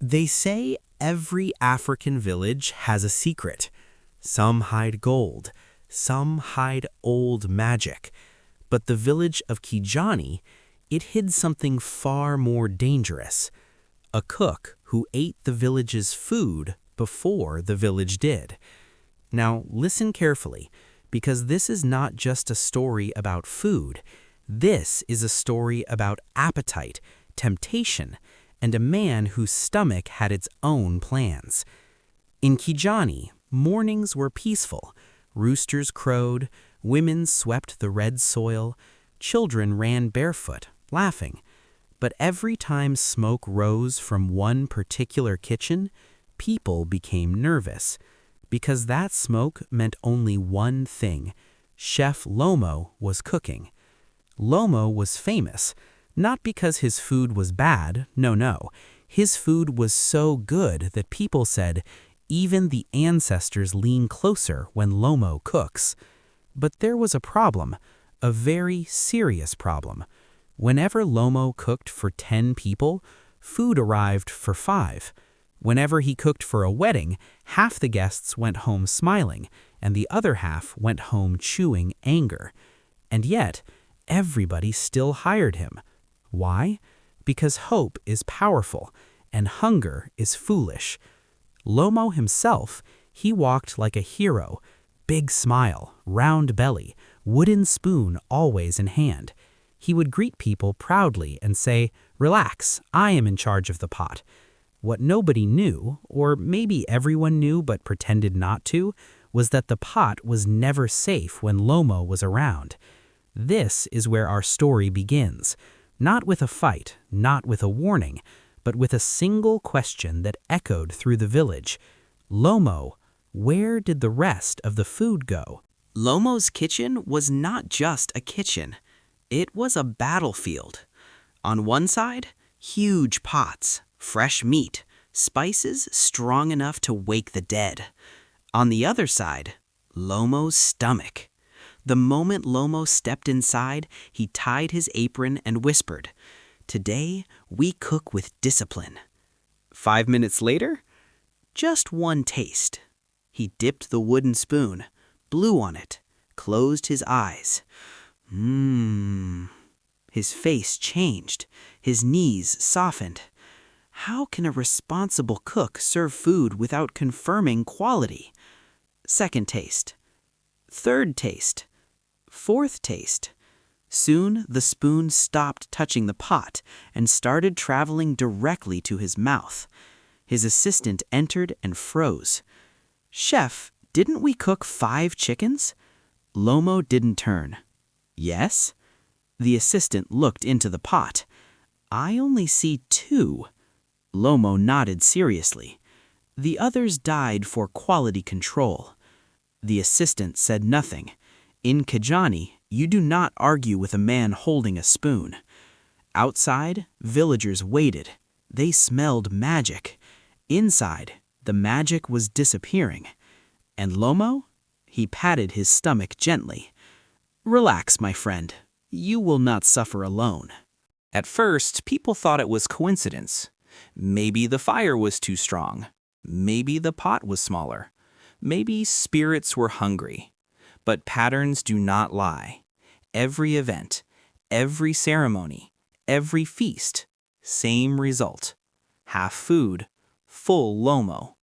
They say every African village has a secret. Some hide gold, some hide old magic. But the village of Kijani, it hid something far more dangerous. A cook who ate the village's food before the village did. Now listen carefully, because this is not just a story about food. This is a story about appetite, temptation, and a man whose stomach had its own plans. In Kijani, mornings were peaceful. Roosters crowed, women swept the red soil, children ran barefoot, laughing. But every time smoke rose from one particular kitchen, people became nervous, because that smoke meant only one thing: Chef Lomo was cooking. Lomo was famous, not because his food was bad, no. His food was so good that people said, even the ancestors lean closer when Lomo cooks. But there was a problem, a very serious problem. Whenever Lomo cooked for 10 people, food arrived for 5. Whenever he cooked for a wedding, half the guests went home smiling, and the other half went home chewing anger. And yet, everybody still hired him. Why? Because hope is powerful, and hunger is foolish. Lomo himself, he walked like a hero. Big smile, round belly, wooden spoon always in hand. He would greet people proudly and say, "Relax, I am in charge of the pot." What nobody knew, or maybe everyone knew but pretended not to, was that the pot was never safe when Lomo was around. This is where our story begins, not with a fight, not with a warning, but with a single question that echoed through the village. Lomo, where did the rest of the food go? Lomo's kitchen was not just a kitchen. It was a battlefield. On one side, huge pots, fresh meat, spices strong enough to wake the dead. On the other side, Lomo's stomach. The moment Lomo stepped inside, he tied his apron and whispered, "Today, we cook with discipline." 5 minutes later, just one taste. He dipped the wooden spoon, blew on it, closed his eyes. His face changed, his knees softened. How can a responsible cook serve food without confirming quality? Second taste. Third taste. Fourth taste. Soon the spoon stopped touching the pot and started traveling directly to his mouth. His assistant entered and froze. "Chef, didn't we cook 5 chickens?" Lomo didn't turn. "Yes?" The assistant looked into the pot. "I only see 2. Lomo nodded seriously. "The others died for quality control." The assistant said nothing. In Kijani, you do not argue with a man holding a spoon. Outside, villagers waited. They smelled magic. Inside, the magic was disappearing. And Lomo? He patted his stomach gently. "Relax, my friend. You will not suffer alone." At first, people thought it was coincidence. Maybe the fire was too strong. Maybe the pot was smaller. Maybe spirits were hungry. But patterns do not lie. Every event, every ceremony, every feast, same result. Half food, full Lomo.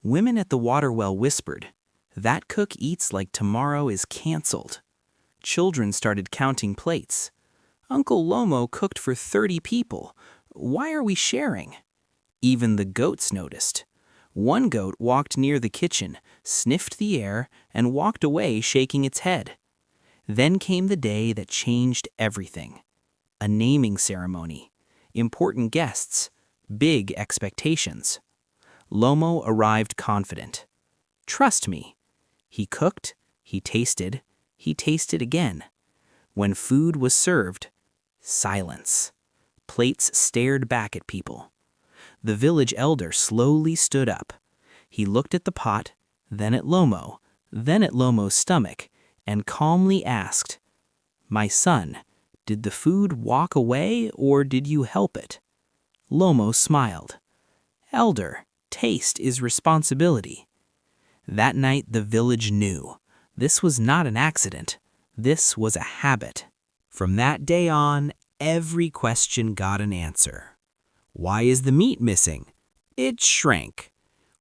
Women at the water well whispered, "That cook eats like tomorrow is canceled." Children started counting plates. "Uncle Lomo cooked for 30 people. Why are we sharing?" Even the goats noticed. One goat walked near the kitchen, sniffed the air, and walked away shaking its head. Then came the day that changed everything. A naming ceremony, important guests, big expectations. Lomo arrived confident. "Trust me." He cooked, he tasted again. When food was served, silence. Plates stared back at people. The village elder slowly stood up. He looked at the pot, then at Lomo, then at Lomo's stomach, and calmly asked, "My son, did the food walk away or did you help it?" Lomo smiled. Elder, taste is responsibility. That night the village knew. This was not an accident. This was a habit. From that day on, every question got an answer. Why is the meat missing? It shrank.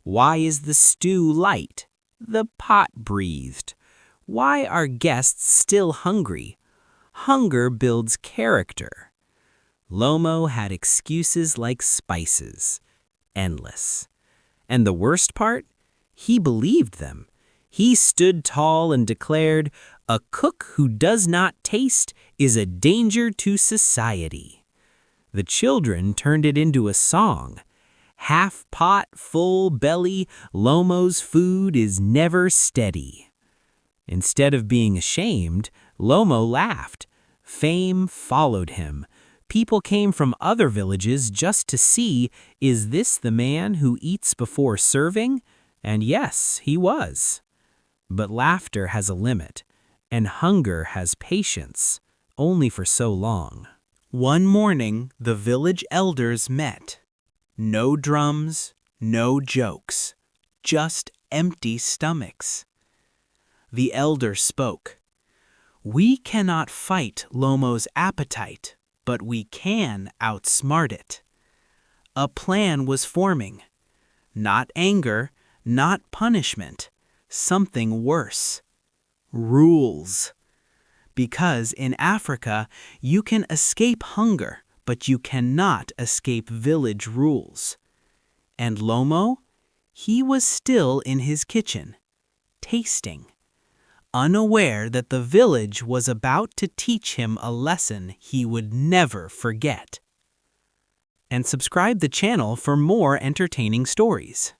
Why is the stew light? The pot breathed. Why are guests still hungry? Hunger builds character. Lomo had excuses like spices. Endless. And the worst part? He believed them. He stood tall and declared, "A cook who does not taste is a danger to society." The children turned it into a song. Half pot, full belly, Lomo's food is never steady. Instead of being ashamed, Lomo laughed. Fame followed him. People came from other villages just to see, is this the man who eats before serving? And yes, he was. But laughter has a limit, and hunger has patience, only for so long. One morning, the village elders met. No drums, no jokes, just empty stomachs. The elder spoke. "We cannot fight Lomo's appetite, but we can outsmart it." A plan was forming. Not anger, not punishment, something worse. Rules. Because in Africa, you can escape hunger, but you cannot escape village rules. And Lomo? He was still in his kitchen, tasting, unaware that the village was about to teach him a lesson he would never forget. And subscribe the channel for more entertaining stories.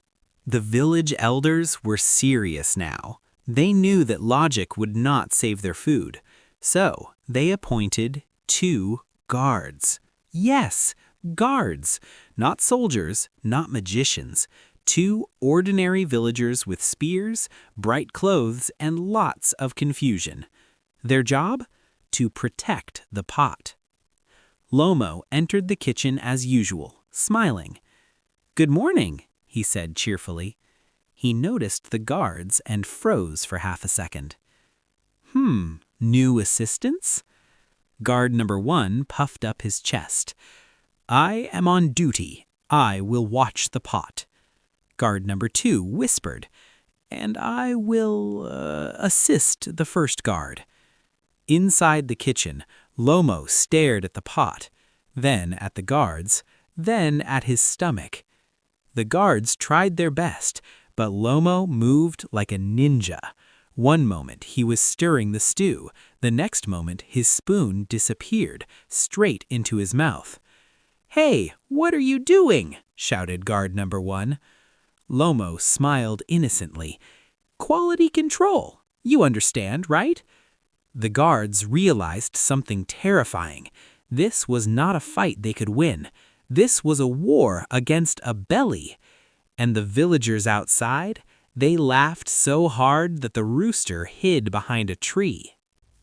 The village elders were serious now. They knew that logic would not save their food, so they appointed 2 guards. Yes, guards, not soldiers, not magicians. 2 ordinary villagers with spears, bright clothes, and lots of confusion. Their job? To protect the pot. Lomo entered the kitchen as usual, smiling. "Good morning," he said cheerfully. He noticed the guards and froze for half a second. New assistants? Guard number 1 puffed up his chest. "I am on duty. I will watch the pot." Guard number 2 whispered, "And I will assist the first guard." Inside the kitchen, Lomo stared at the pot, then at the guards, then at his stomach. The guards tried their best, but Lomo moved like a ninja. One moment he was stirring the stew, the next moment his spoon disappeared straight into his mouth. "Hey, what are you doing?" shouted guard number 1. Lomo smiled innocently. "Quality control. You understand, right?" The guards realized something terrifying. This was not a fight they could win. This was a war against a belly. And the villagers outside, they laughed so hard that the rooster hid behind a tree.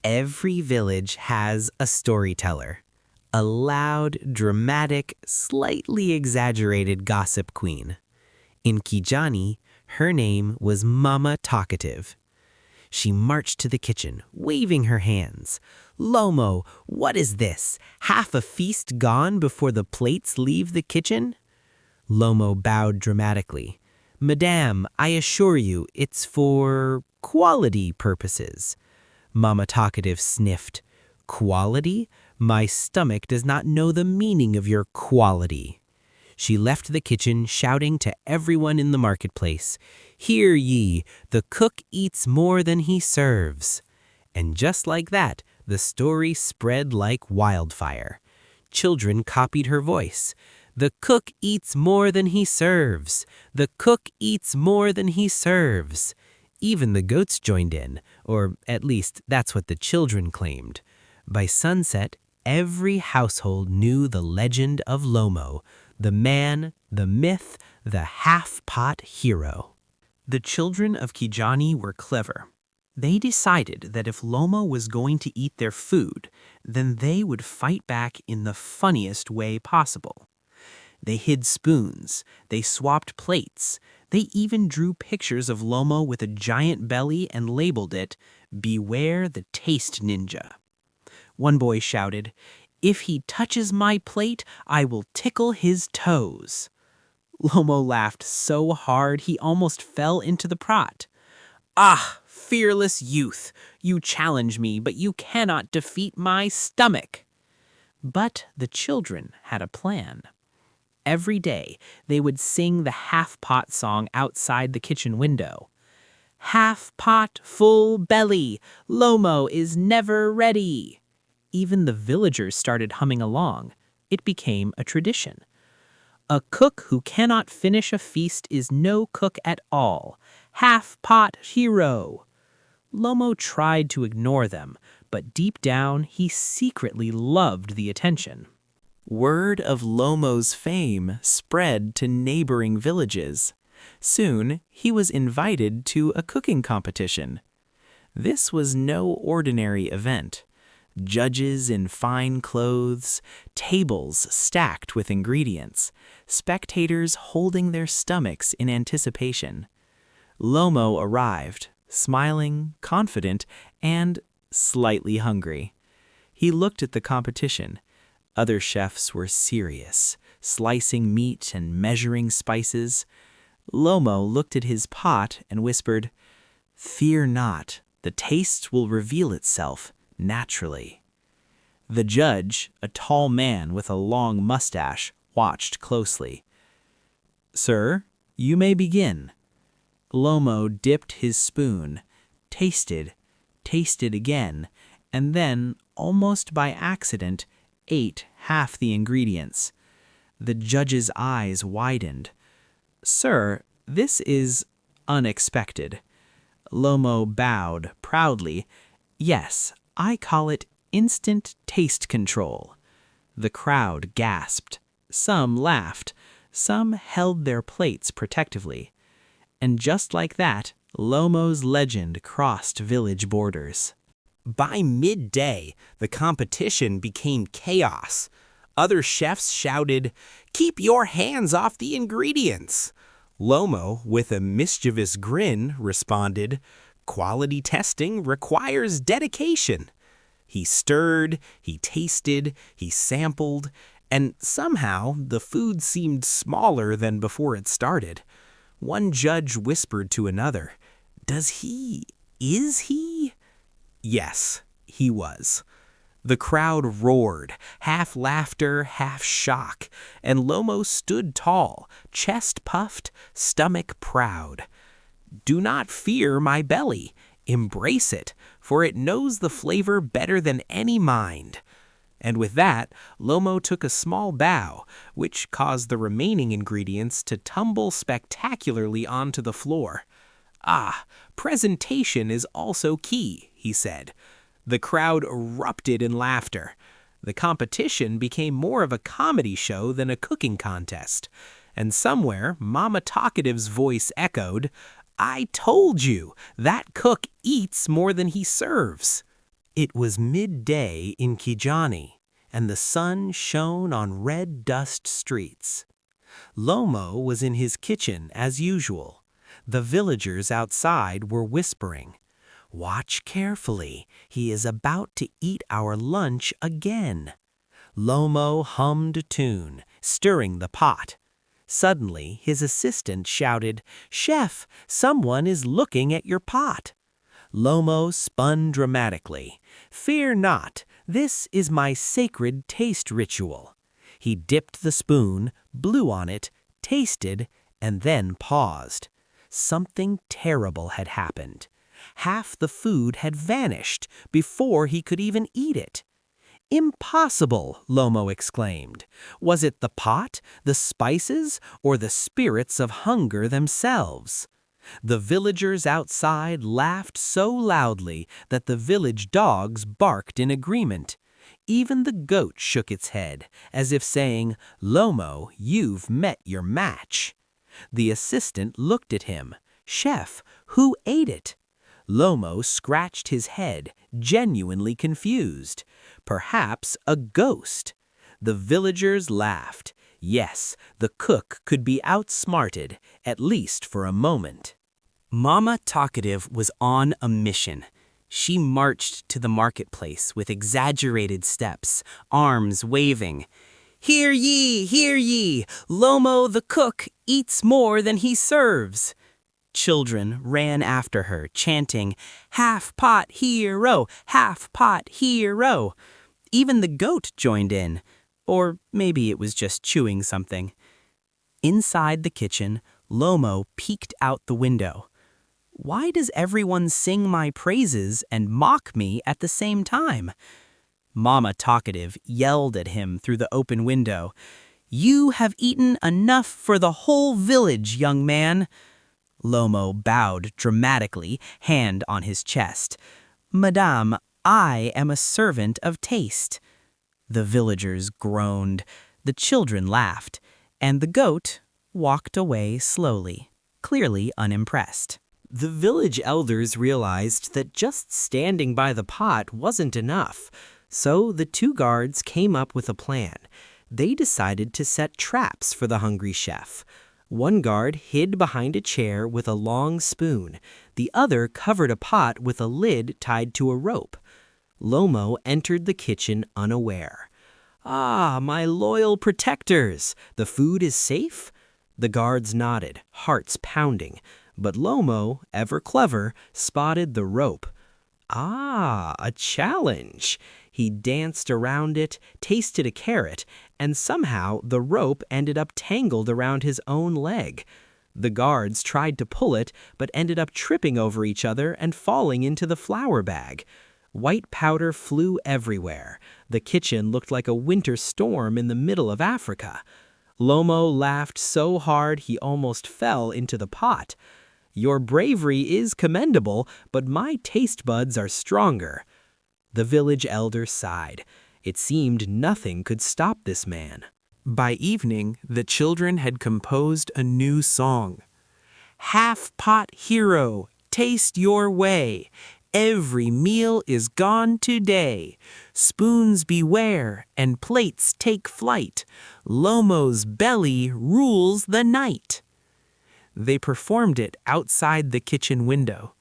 Every village has a storyteller. A loud, dramatic, slightly exaggerated gossip queen. In Kijani, her name was Mama Talkative. She marched to the kitchen, waving her hands. "Lomo, what is this? Half a feast gone before the plates leave the kitchen?" Lomo bowed dramatically. "Madame, I assure you, it's for quality purposes." Mama Talkative sniffed. "Quality? My stomach does not know the meaning of your quality." She left the kitchen, shouting to everyone in the marketplace, "Hear ye, the cook eats more than he serves." And just like that, the story spread like wildfire. Children copied her voice. "The cook eats more than he serves. The cook eats more than he serves." Even the goats joined in, or at least that's what the children claimed. By sunset, every household knew the legend of Lomo, the man, the myth, the half-pot hero. The children of Kijani were clever. They decided that if Lomo was going to eat their food, then they would fight back in the funniest way possible. They hid spoons, they swapped plates, they even drew pictures of Lomo with a giant belly and labeled it, "Beware the Taste Ninja." One boy shouted, "If he touches my plate, I will tickle his toes." Lomo laughed so hard he almost fell into the pot. "Ah, fearless youth, you challenge me, but you cannot defeat my stomach." But the children had a plan. Every day, they would sing the half-pot song outside the kitchen window. "Half pot, full belly, Lomo is never ready." Even the villagers started humming along. It became a tradition. "A cook who cannot finish a feast is no cook at all. Half-pot hero." Lomo tried to ignore them, but deep down he secretly loved the attention. Word of Lomo's fame spread to neighboring villages. Soon, he was invited to a cooking competition. This was no ordinary event. Judges in fine clothes, tables stacked with ingredients, spectators holding their stomachs in anticipation. Lomo arrived, smiling, confident, and slightly hungry. He looked at the competition. Other chefs were serious, slicing meat and measuring spices. Lomo looked at his pot and whispered, "Fear not, the taste will reveal itself naturally." The judge, a tall man with a long mustache, watched closely. "Sir, you may begin." Lomo dipped his spoon, tasted again, and then, almost by accident, ate half the ingredients. The judge's eyes widened. "Sir, this is unexpected." Lomo bowed proudly. "Yes, I call it instant taste control." The crowd gasped. Some laughed. Some held their plates protectively. And just like that, Lomo's legend crossed village borders. By midday, the competition became chaos. Other chefs shouted, "Keep your hands off the ingredients." Lomo, with a mischievous grin, responded, "Quality testing requires dedication." He stirred, he tasted, he sampled, and somehow the food seemed smaller than before it started. One judge whispered to another, Is he?" Yes, he was. The crowd roared, half laughter, half shock, and Lomo stood tall, chest puffed, stomach proud. "Do not fear my belly. Embrace it, for it knows the flavor better than any mind." And with that, Lomo took a small bow, which caused the remaining ingredients to tumble spectacularly onto the floor. "Ah, presentation is also key," he said. The crowd erupted in laughter. The competition became more of a comedy show than a cooking contest. And somewhere, Mama Talkative's voice echoed, "I told you, that cook eats more than he serves." It was midday in Kijani, and the sun shone on red dust streets. Lomo was in his kitchen as usual. The villagers outside were whispering, "Watch carefully, he is about to eat our lunch again." Lomo hummed a tune, stirring the pot. Suddenly, his assistant shouted, "Chef, someone is looking at your pot." Lomo spun dramatically. "Fear not, this is my sacred taste ritual." He dipped the spoon, blew on it, tasted, and then paused. Something terrible had happened. Half the food had vanished before he could even eat it. "Impossible!" Lomo exclaimed. Was it the pot, the spices, or the spirits of hunger themselves? The villagers outside laughed so loudly that the village dogs barked in agreement. Even the goat shook its head, as if saying, "Lomo, you've met your match." The assistant looked at him. "Chef, who ate it?" Lomo scratched his head, genuinely confused. Perhaps a ghost. The villagers laughed. Yes, the cook could be outsmarted, at least for a moment. Mama Talkative was on a mission. She marched to the marketplace with exaggerated steps, arms waving. Hear ye, hear ye! Lomo the cook eats more than he serves. Children ran after her, chanting, half pot hero, half pot hero. Even the goat joined in, or maybe it was just chewing something. Inside the kitchen, Lomo peeked out the window. Why does everyone sing my praises and mock me at the same time? Mama Talkative yelled at him through the open window. You have eaten enough for the whole village, young man. Lomo bowed dramatically, hand on his chest. Madame, I am a servant of taste. The villagers groaned, the children laughed, and the goat walked away slowly, clearly unimpressed. The village elders realized that just standing by the pot wasn't enough, so the two guards came up with a plan. They decided to set traps for the hungry chef. One guard hid behind a chair with a long spoon. The other covered a pot with a lid tied to a rope. Lomo entered the kitchen unaware. Ah, my loyal protectors! The food is safe? The guards nodded, hearts pounding. But Lomo, ever clever, spotted the rope. Ah, a challenge! He danced around it, tasted a carrot, and somehow the rope ended up tangled around his own leg. The guards tried to pull it, but ended up tripping over each other and falling into the flour bag. White powder flew everywhere. The kitchen looked like a winter storm in the middle of Africa. Lomo laughed so hard he almost fell into the pot. Your bravery is commendable, but my taste buds are stronger. The village elder sighed. It seemed nothing could stop this man. By evening, the children had composed a new song. Half pot hero, taste your way. Every meal is gone today. Spoons beware and plates take flight. Lomo's belly rules the night. They performed it outside the kitchen window.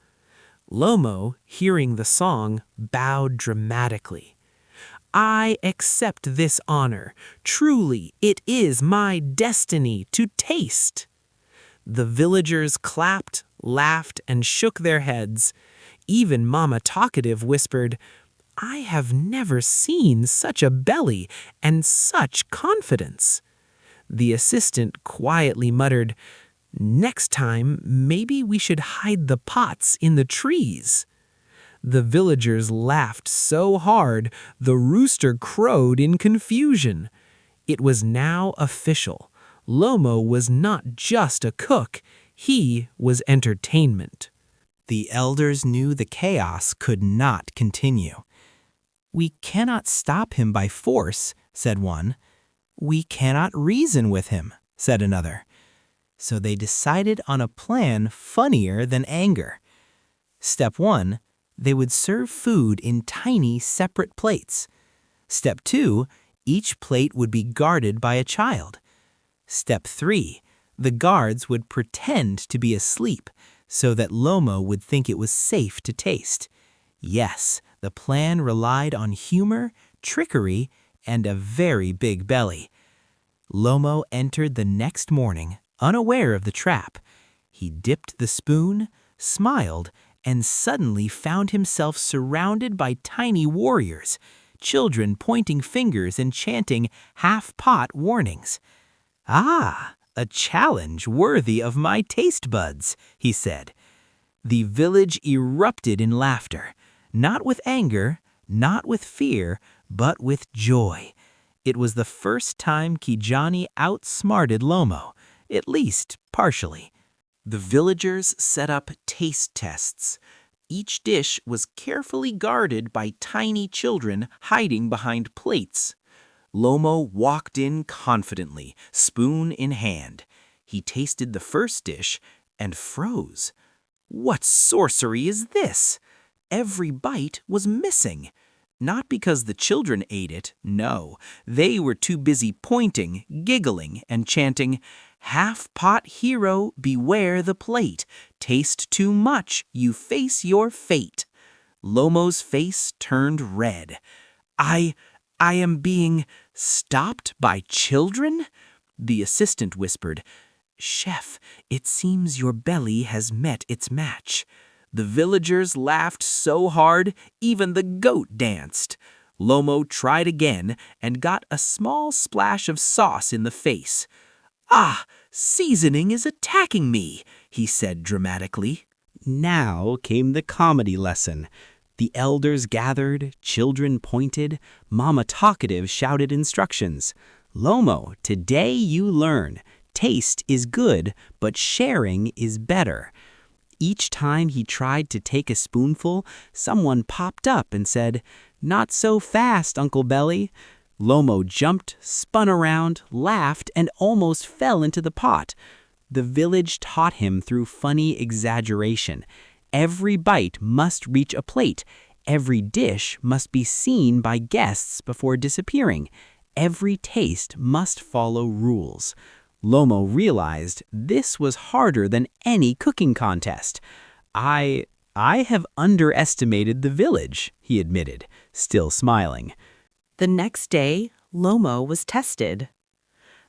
Lomo, hearing the song, bowed dramatically. I accept this honor. Truly, it is my destiny to taste. The villagers clapped, laughed, and shook their heads. Even Mama Talkative whispered, I have never seen such a belly and such confidence. The assistant quietly muttered, Next time, maybe we should hide the pots in the trees. The villagers laughed so hard, the rooster crowed in confusion. It was now official. Lomo was not just a cook, he was entertainment. The elders knew the chaos could not continue. We cannot stop him by force, said one. We cannot reason with him, said another. So they decided on a plan funnier than anger. Step 1, they would serve food in tiny separate plates. Step 2, each plate would be guarded by a child. Step 3, the guards would pretend to be asleep so that Lomo would think it was safe to taste. Yes, the plan relied on humor, trickery, and a very big belly. Lomo entered the next morning, unaware of the trap. He dipped the spoon, smiled, and suddenly found himself surrounded by tiny warriors, children pointing fingers and chanting half-pot warnings. Ah, a challenge worthy of my taste buds, he said. The village erupted in laughter, not with anger, not with fear, but with joy. It was the first time Kijani outsmarted Lomo, at least partially. The villagers set up taste tests. Each dish was carefully guarded by tiny children hiding behind plates. Lomo walked in confidently, spoon in hand. He tasted the first dish and froze. What sorcery is this? Every bite was missing. Not because the children ate it, no. They were too busy pointing, giggling, and chanting, "Half-pot hero, beware the plate. Taste too much, you face your fate." Lomo's face turned red. I am being stopped by children?" The assistant whispered, "Chef, it seems your belly has met its match." The villagers laughed so hard, even the goat danced. Lomo tried again and got a small splash of sauce in the face. "Ah, seasoning is attacking me," he said dramatically. Now came the comedy lesson. The elders gathered, children pointed, Mama Talkative shouted instructions. "Lomo, today you learn. Taste is good, but sharing is better." Each time he tried to take a spoonful, someone popped up and said, "Not so fast, Uncle Belly." Lomo jumped, spun around, laughed, and almost fell into the pot. The village taught him through funny exaggeration. Every bite must reach a plate. Every dish must be seen by guests before disappearing. Every taste must follow rules. Lomo realized this was harder than any cooking contest. I have underestimated the village," he admitted, still smiling. The next day, Lomo was tested.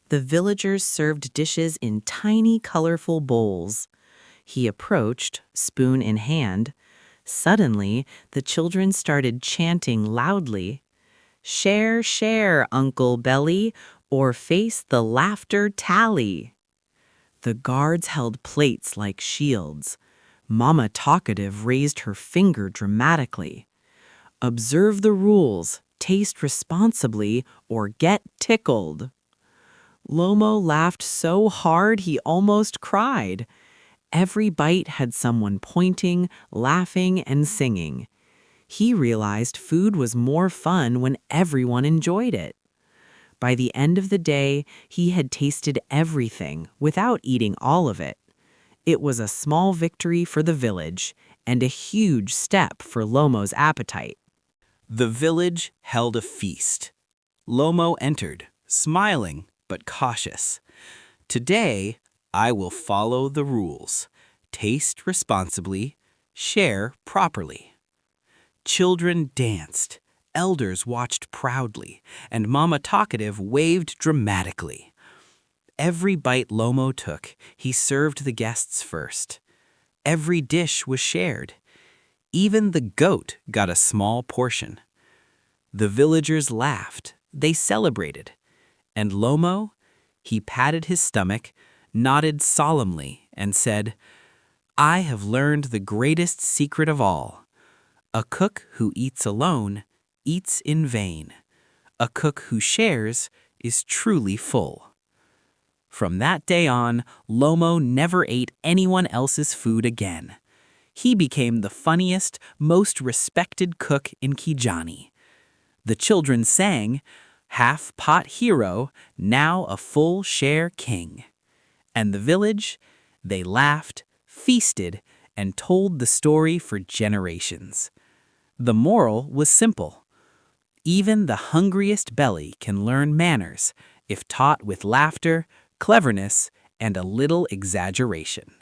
The villagers served dishes in tiny, colorful bowls. He approached, spoon in hand. Suddenly, the children started chanting loudly, "Share, share, Uncle Belly, or face the laughter tally." The guards held plates like shields. Mama Talkative raised her finger dramatically. "Observe the rules, taste responsibly, or get tickled." Lomo laughed so hard he almost cried. Every bite had someone pointing, laughing, and singing. He realized food was more fun when everyone enjoyed it. By the end of the day, he had tasted everything without eating all of it. It was a small victory for the village and a huge step for Lomo's appetite. The village held a feast. Lomo entered, smiling but cautious. "Today, I will follow the rules. Taste responsibly, share properly." Children danced, elders watched proudly, and Mama Talkative waved dramatically. Every bite Lomo took, he served the guests first. Every dish was shared. Even the goat got a small portion. The villagers laughed, they celebrated. And Lomo, he patted his stomach, nodded solemnly, and said, "I have learned the greatest secret of all. A cook who eats alone eats in vain. A cook who shares is truly full." From that day on, Lomo never ate anyone else's food again. He became the funniest, most respected cook in Kijani. The children sang, "Half-pot hero, now a full share king." And the village, they laughed, feasted, and told the story for generations. The moral was simple. Even the hungriest belly can learn manners if taught with laughter, cleverness, and a little exaggeration.